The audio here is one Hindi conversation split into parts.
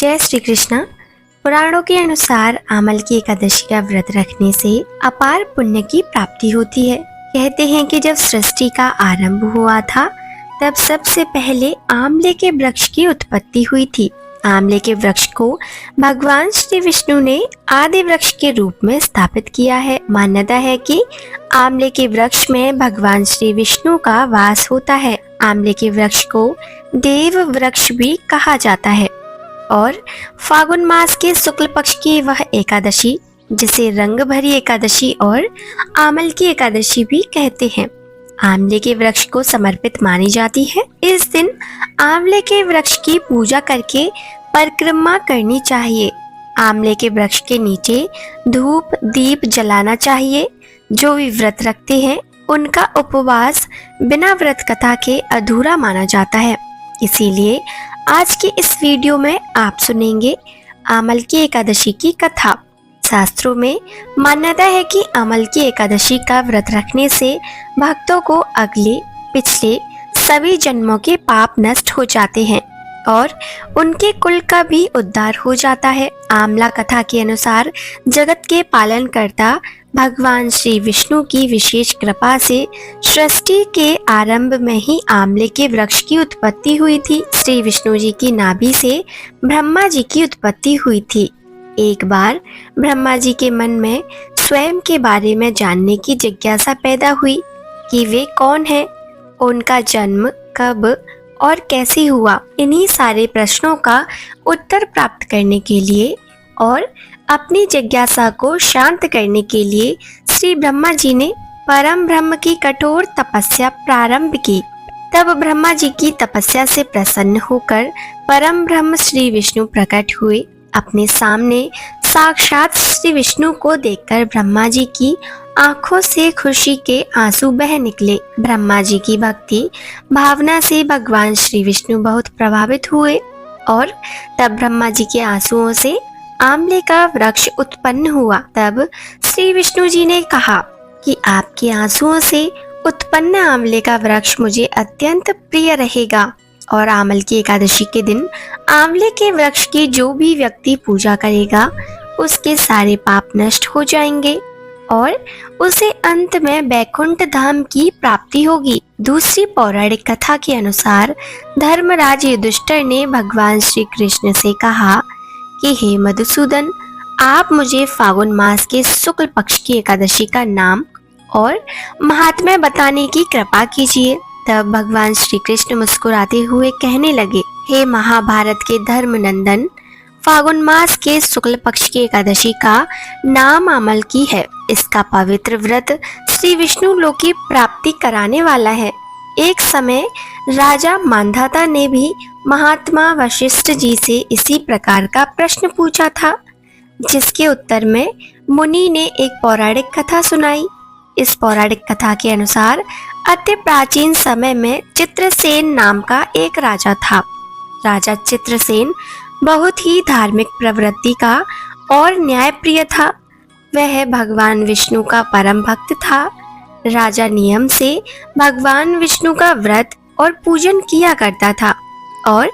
जय श्री कृष्ण। पुराणों के अनुसार आमल की एकादशी का व्रत रखने से अपार पुण्य की प्राप्ति होती है। कहते हैं कि जब सृष्टि का आरंभ हुआ था तब सबसे पहले आमले के वृक्ष की उत्पत्ति हुई थी। आमले के वृक्ष को भगवान श्री विष्णु ने आदि वृक्ष के रूप में स्थापित किया है। मान्यता है कि आमले के वृक्ष में भगवान श्री विष्णु का वास होता है। आमले के वृक्ष को देव वृक्ष भी कहा जाता है और फागुन मास के शुक्ल पक्ष की वह एकादशी जिसे रंग भरी एकादशी और आमल की एकादशी भी कहते हैं, आंवले के वृक्ष को समर्पित मानी जाती है। इस दिन आंवले के वृक्ष की पूजा करके परिक्रमा करनी चाहिए। आंवले के वृक्ष के नीचे धूप दीप जलाना चाहिए। जो भी व्रत रखते हैं उनका उपवास बिना व्रत कथा के अधूरा माना जाता है। इसीलिए आज की इस वीडियो में आप सुनेंगे आमल की एकादशी की कथा। शास्त्रों में मान्यता है कि आमल की एकादशी का व्रत रखने से भक्तों को अगले पिछले सभी जन्मों के पाप नष्ट हो जाते हैं और उनके कुल का भी उद्धार हो जाता है। आमला कथा के अनुसार जगत के पालनकर्ता भगवान श्री विष्णु की विशेष कृपा से सृष्टि के आरंभ में ही आमले के वृक्ष की उत्पत्ति हुई थी। श्री विष्णु जी की नाभि से ब्रह्मा जी की उत्पत्ति हुई थी। एक बार ब्रह्मा जी के मन में स्वयं के बारे में जानने की जिज्ञासा पैदा हुई कि वे कौन हैं, उनका जन्म कब और कैसे हुआ। इन्हीं सारे प्रश्नों का उत्तर प्राप्त करने के लिए और अपनी जिज्ञासा को शांत करने के लिए श्री ब्रह्मा जी ने परम ब्रह्म की कठोर तपस्या प्रारंभ की। तब ब्रह्मा जी की तपस्या से प्रसन्न होकर परम ब्रह्म श्री विष्णु प्रकट हुए। अपने सामने साक्षात श्री विष्णु को देखकर ब्रह्मा जी की आंखों से खुशी के आंसू बह निकले। ब्रह्मा जी की भक्ति भावना से भगवान श्री विष्णु बहुत प्रभावित हुए और तब ब्रह्मा जी के आंसुओं से आमले का वृक्ष उत्पन्न हुआ। तब श्री विष्णु जी ने कहा कि आपके आंसुओं से उत्पन्न आमले का वृक्ष मुझे अत्यंत प्रिय रहेगा और आमल की एकादशी के दिन आंवले के वृक्ष की जो भी व्यक्ति पूजा करेगा उसके सारे पाप नष्ट हो जाएंगे और उसे अंत में वैकुंठ धाम की प्राप्ति होगी। दूसरी पौराणिक कथा के अनुसार धर्मराज युधिष्ठिर ने भगवान श्री कृष्ण से कहा कि हे मधुसूदन, आप मुझे फागुन मास के शुक्ल पक्ष की एकादशी का नाम और महात्म्य बताने की कृपा कीजिए। तब भगवान श्री कृष्ण मुस्कुराते हुए कहने लगे, हे महाभारत के धर्मनंदन, फागुन मास के शुक्ल पक्ष की एकादशी का नाम आमल की है। इसका पवित्र व्रत श्री विष्णु लोक की प्राप्ति कराने वाला है। एक समय राजा मांधाता ने भी महात्मा वशिष्ठ जी से इसी प्रकार का प्रश्न पूछा था, जिसके उत्तर में मुनि ने एक पौराणिक कथा सुनाई। इस पौराणिक कथा के अनुसार अति प्राचीन समय में चित्रसेन नाम का एक राजा था। राजा चित्रसेन बहुत ही धार्मिक प्रवृत्ति का और न्यायप्रिय था। वह भगवान विष्णु का परम भक्त था। राजा नियम से भगवान विष्णु का व्रत और पूजन किया करता था और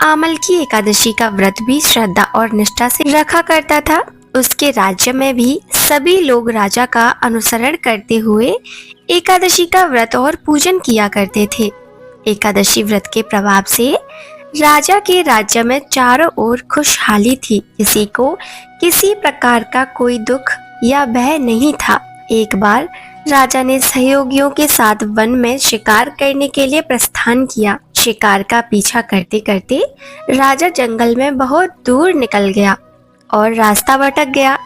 आमल की एकादशी का व्रत भी श्रद्धा और निष्ठा से रखा करता था। उसके राज्य में भी सभी लोग राजा का अनुसरण करते हुए एकादशी का व्रत और पूजन किया करते थे। एकादशी व्रत के प्रभाव से राजा के राज्य में चारों ओर खुशहाली थी। किसी को किसी प्रकार का कोई दुख या भय नहीं था। एक बार राजा ने सहयोगियों के साथ वन में शिकार करने के लिए प्रस्थान किया। शिकार का पीछा करते करते राजा जंगल में बहुत दूर निकल गया और रास्ता भटक गया।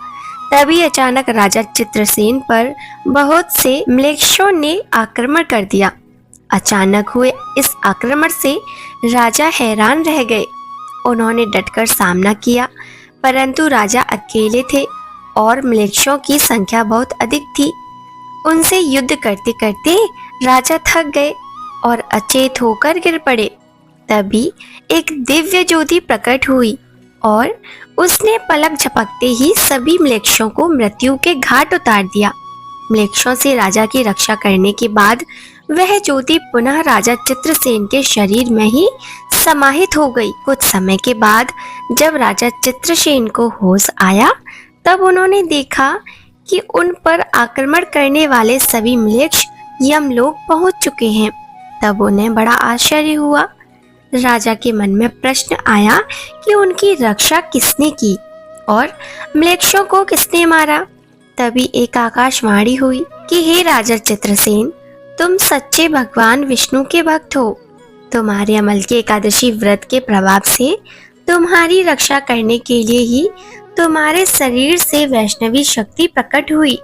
तभी अचानक राजा चित्रसेन पर बहुत से म्लेच्छों ने आक्रमण कर दिया। अचानक हुए इस आक्रमण से राजा हैरान रह गए। उन्होंने डटकर सामना किया, परंतु राजा अकेले थे और म्लेच्छों की संख्या बहुत अधिक थी। उनसे युद्ध करते करते राजा थक गए और अचेत होकर गिर पड़े। तभी एक दिव्य ज्योति प्रकट हुई और उसने पलक झपकते ही सभी म्लेच्छों को मृत्यु के घाट उतार दिया। म्लेच्छों से राजा की रक्षा करने के बाद वह ज्योति पुनः राजा चित्रसेन के शरीर में ही समाहित हो गई। कुछ समय के बाद जब राजा चित्रसेन को होश आया, तब उन्होंने देखा कि उन पर आक्रमण करने वाले सभी म्लेच्छ यमलोक पहुंच चुके हैं। तब उन्हें बड़ा आश्चर्य हुआ। राजा के मन में प्रश्न आया कि उनकी रक्षा किसने की और म्लेच्छों को किसने मारा। तभी एक आकाशवाणी हुई कि हे राजा चित्रसेन, तुम सच्चे भगवान विष्णु के भक्त हो। तुम्हारे अमल की एकादशी व्रत के प्रभाव से तुम्हारी रक्षा करने के लिए ही तुम्हारे शरीर से वैष्णवी शक्ति प्रकट हुई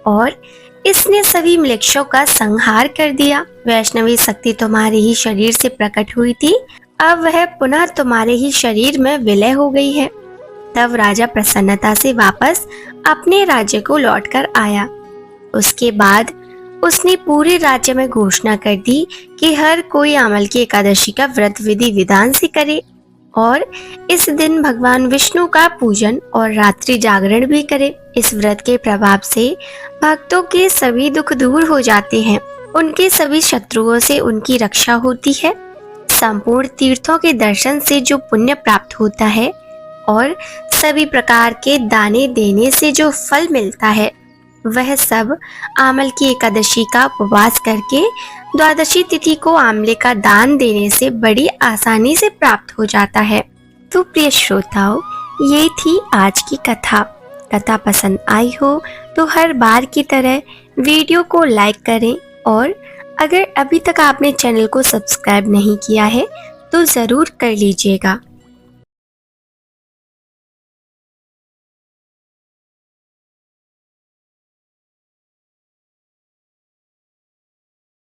और इसने सभी म्लेच्छों का संहार कर दिया। वैष्णवी शक्ति तुम्हारे ही शरीर से प्रकट हुई थी, अब वह पुनः तुम्हारे ही शरीर में विलय हो गई है। तब राजा प्रसन्नता से वापस अपने राज्य को लौटकर आया। उसके बाद उसने पूरे राज्य में घोषणा कर दी कि हर कोई आमल की एकादशी का व्रत विधि विधान से करे और इस दिन भगवान विष्णु का पूजन और रात्रि जागरण भी करे। इस व्रत के प्रभाव से भक्तों के सभी दुख दूर हो जाते हैं, उनके सभी शत्रुओं से उनकी रक्षा होती है, संपूर्ण तीर्थों के दर्शन से जो पुण्य प्राप्त होता है और सभी प्रकार के दाने देने से जो फल मिलता है, वह सब आमल की एकादशी का उपवास करके द्वादशी तिथि को आमले का दान देने से बड़ी आसानी से प्राप्त हो जाता है। तो प्रिय श्रोताओं, ये थी आज की कथा। कथा पसंद आई हो तो हर बार की तरह वीडियो को लाइक करें और अगर अभी तक आपने चैनल को सब्सक्राइब नहीं किया है तो ज़रूर कर लीजिएगा।